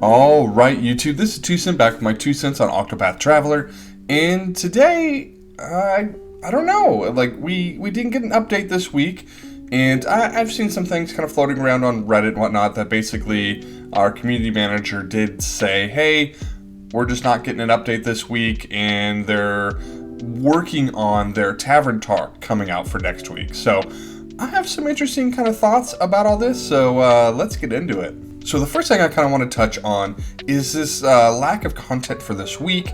All right, YouTube. This is 2 Cent back with my 2 cents on Octopath Traveler, and today I don't know. Like we didn't get an update this week, and I've seen some things kind of floating around on Reddit and whatnot that basically our community manager did say, hey, we're just not getting an update this week, and they're working on their Tavern Talk coming out for next week. So I have some interesting kind of thoughts about all this, so let's get into it. So the first thing I kind of want to touch on is this lack of content for this week.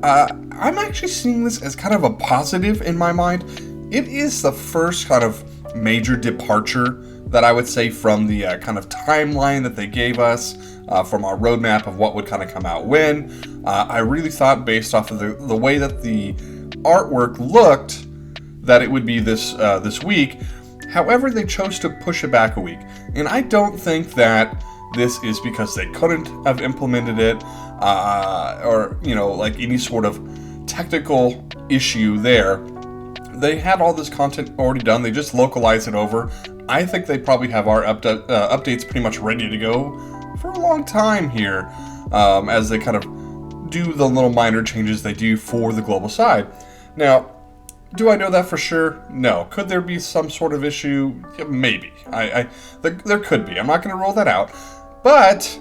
I'm actually seeing this as kind of a positive in my mind. It is the first kind of major departure that I would say from the kind of timeline that they gave us, from our roadmap of what would kind of come out when. I really thought, based off of the way that the artwork looked, that it would be this week. However, they chose to push it back a week. And I don't think that this is because they couldn't have implemented it, or, like any sort of technical issue there. They had all this content already done. They just localized it over. I think they probably have our updates pretty much ready to go for a long time here, as they kind of do the little minor changes they do for the global side. Now, do I know that for sure? No. Could there be some sort of issue? Yeah, maybe. There could be. I'm not going to rule that out. But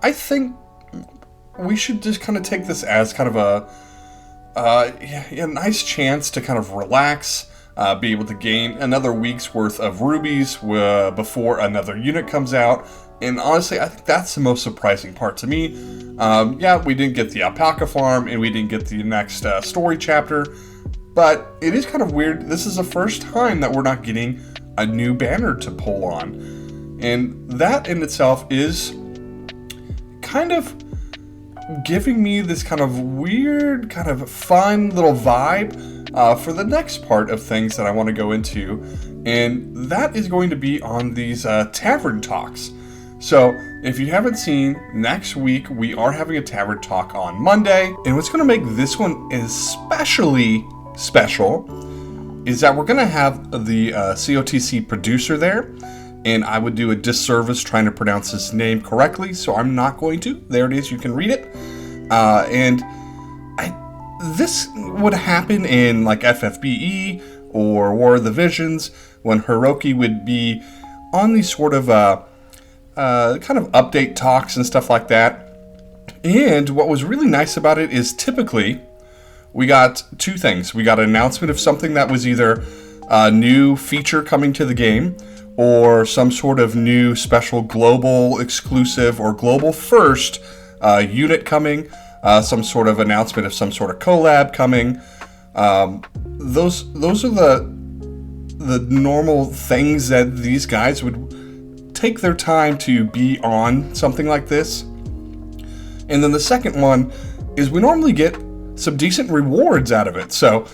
I think we should just kind of take this as kind of a nice chance to kind of relax, be able to gain another week's worth of rubies before another unit comes out. And honestly, I think that's the most surprising part to me. We didn't get the alpaca farm, and we didn't get the next story chapter. But it is kind of weird. This is the first time that we're not getting a new banner to pull on. And that in itself is kind of giving me this kind of weird, kind of fun little vibe for the next part of things that I want to go into. And that is going to be on these Tavern Talks. So if you haven't seen, next week we are having a Tavern Talk on Monday. And what's going to make this one especially special is that we're going to have the CotC producer there. And I would do a disservice trying to pronounce his name correctly, so I'm not going to. There it is, you can read it. This would happen in like FFBE or War of the Visions, when Hiroki would be on these sort of kind of update talks and stuff like that. And what was really nice about it is typically we got two things. We got an announcement of something that was either a new feature coming to the game, or some sort of new special global exclusive or global first unit coming, some sort of announcement of some sort of collab coming. Those are the normal things that these guys would take their time to be on something like this. And then the second one is we normally get some decent rewards out of it. So,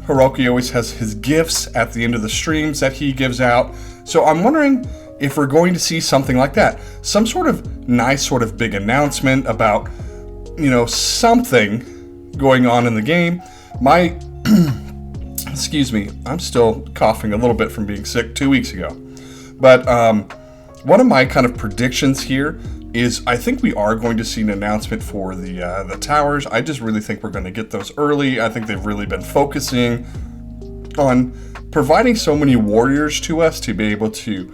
Hiroki always has his gifts at the end of the streams that he gives out. So I'm wondering if we're going to see something like that. Some sort of nice sort of big announcement about, something going on in the game. Excuse me, I'm still coughing a little bit from being sick 2 weeks ago. But one of my kind of predictions here is I think we are going to see an announcement for the towers. I just really think we're going to get those early. I think they've really been focusing on providing so many warriors to us to be able to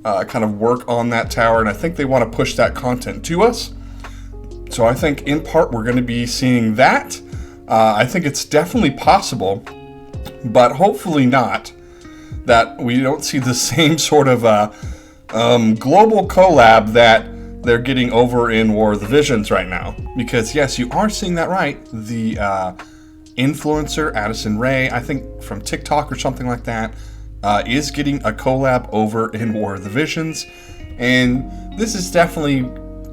kind of work on that tower, and I think they want to push that content to us. So I think in part we're going to be seeing that. I think it's definitely possible, but hopefully not, that we don't see the same sort of global collab that they're getting over in War of the Visions right now. Because yes, you are seeing that right. The influencer Addison Rae, I think from TikTok or something like that, is getting a collab over in War of the Visions. And this has definitely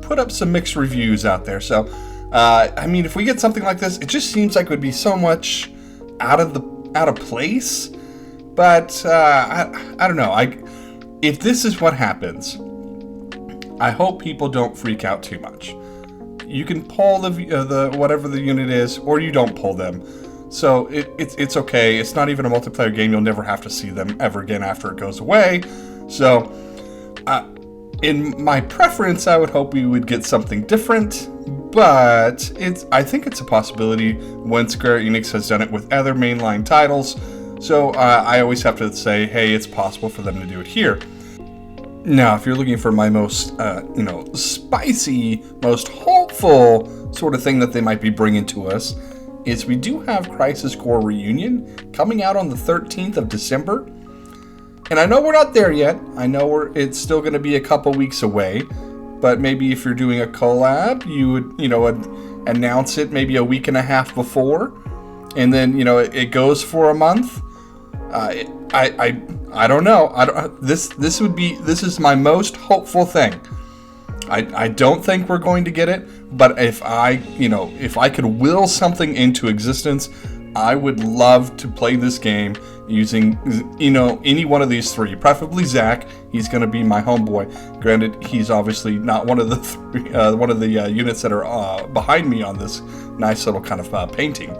put up some mixed reviews out there. So, if we get something like this, it just seems like it would be so much out of place. But I don't know. If this is what happens, I hope people don't freak out too much. You can pull the whatever the unit is, or you don't pull them. So it's okay. It's not even a multiplayer game. You'll never have to see them ever again after it goes away. So In my preference, I would hope we would get something different, but I think it's a possibility when Square Enix has done it with other mainline titles, so I always have to say, hey, it's possible for them to do it here. Now, if you're looking for my most, spicy, most hopeful sort of thing that they might be bringing to us, is we do have Crisis Core Reunion coming out on the 13th of December. And I know we're not there yet. I know it's still going to be a couple weeks away. But maybe if you're doing a collab, you would, announce it maybe a week and a half before. And then, it goes for a month. I don't know. This is my most hopeful thing. I don't think we're going to get it, but if I could will something into existence, I would love to play this game using, any one of these three, preferably Zach. He's going to be my homeboy. Granted, he's obviously not one of the three, one of the units that are behind me on this nice little kind of painting.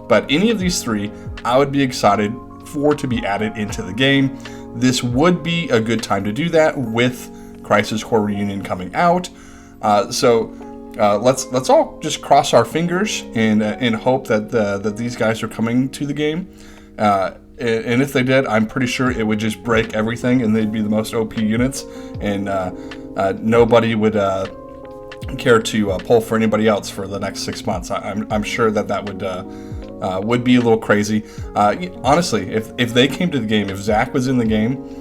But any of these three, I would be excited for to be added into the game. This would be a good time to do that with Crisis Core Reunion coming out. So let's all just cross our fingers and hope that these guys are coming to the game. And if they did, I'm pretty sure it would just break everything, and they'd be the most OP units, and nobody would care to pull for anybody else for the next 6 months. I'm sure that would be a little crazy. Honestly, if they came to the game, if Zach was in the game,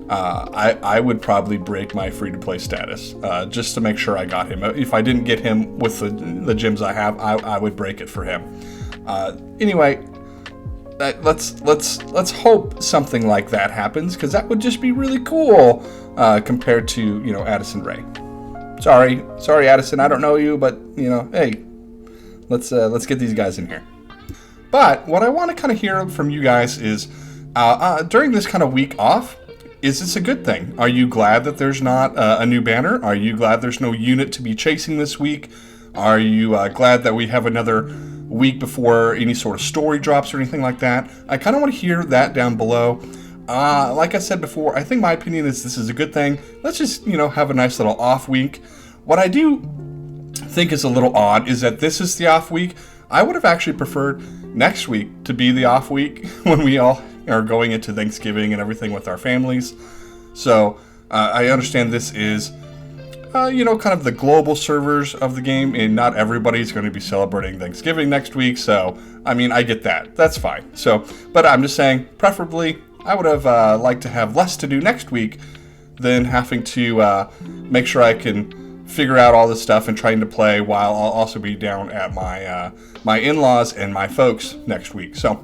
I would probably break my free-to-play status just to make sure I got him. If I didn't get him with the gems I have, I would break it for him. Anyway, let's hope something like that happens, because that would just be really cool compared to Addison Ray. Sorry, Addison. I don't know you, but hey, let's get these guys in here. But what I want to kind of hear from you guys is during this kind of week off, is this a good thing? Are you glad that there's not a new banner? Are you glad there's no unit to be chasing this week? Are you glad that we have another week before any sort of story drops or anything like that? I kind of want to hear that down below. Like I said before, I think my opinion is this is a good thing. Let's just, have a nice little off week. What I do think is a little odd is that this is the off week. I would have actually preferred next week to be the off week when we all are going into Thanksgiving and everything with our families. So I understand this is, kind of the global servers of the game, and not everybody's going to be celebrating Thanksgiving next week. So, I get that. That's fine. So, but I'm just saying, preferably, I would have liked to have less to do next week than having to make sure I can figure out all this stuff and trying to play while I'll also be down at my in-laws and my folks next week. So,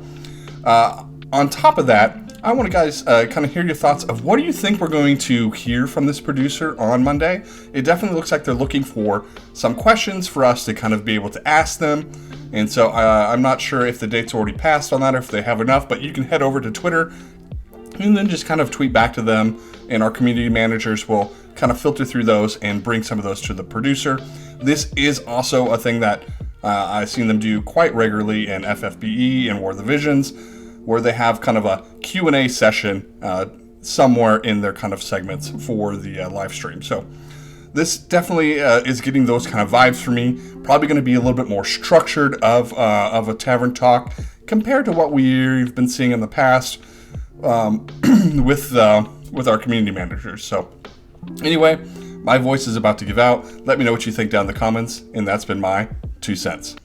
on top of that, I want to guys kind of hear your thoughts of what do you think we're going to hear from this producer on Monday. It definitely looks like they're looking for some questions for us to kind of be able to ask them. And so I'm not sure if the date's already passed on that or if they have enough, but you can head over to Twitter and then just kind of tweet back to them, and our community managers will kind of filter through those and bring some of those to the producer. This is also a thing that I've seen them do quite regularly in FFBE and War of the Visions, where they have kind of a Q&A session somewhere in their kind of segments for the live stream. So this definitely is getting those kind of vibes for me. Probably going to be a little bit more structured of a Tavern Talk compared to what we've been seeing in the past with our community managers. So anyway, my voice is about to give out. Let me know what you think down in the comments, and that's been my 2 cents.